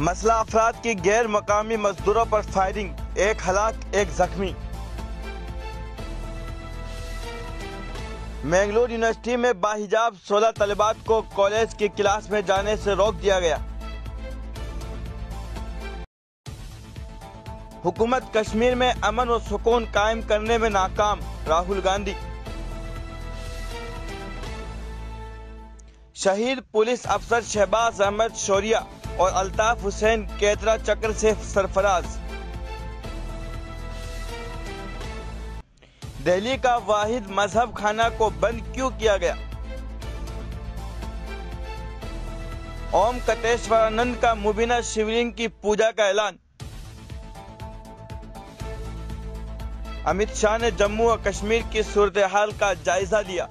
मसला अफराद की गैर मकामी मजदूरों पर फायरिंग, 1 हलाक 1 जख्मी। मैंगलोर यूनिवर्सिटी में बाहिजाब 16 तलबात को कॉलेज की क्लास में जाने से रोक दिया गया। हुकूमत कश्मीर में अमन और सुकून कायम करने में नाकाम, राहुल गांधी। शहीद पुलिस अफसर शहबाज अहमद शौरिया और अल्ताफ हुसैन केतरा चक्र से सरफराज। दिल्ली का वाहिद मजहब खाना को बंद क्यों किया गया? ओम कटेश्वरानंद का मुबीना शिवलिंग की पूजा का ऐलान। अमित शाह ने जम्मू और कश्मीर की सूरत हाल का जायजा लिया।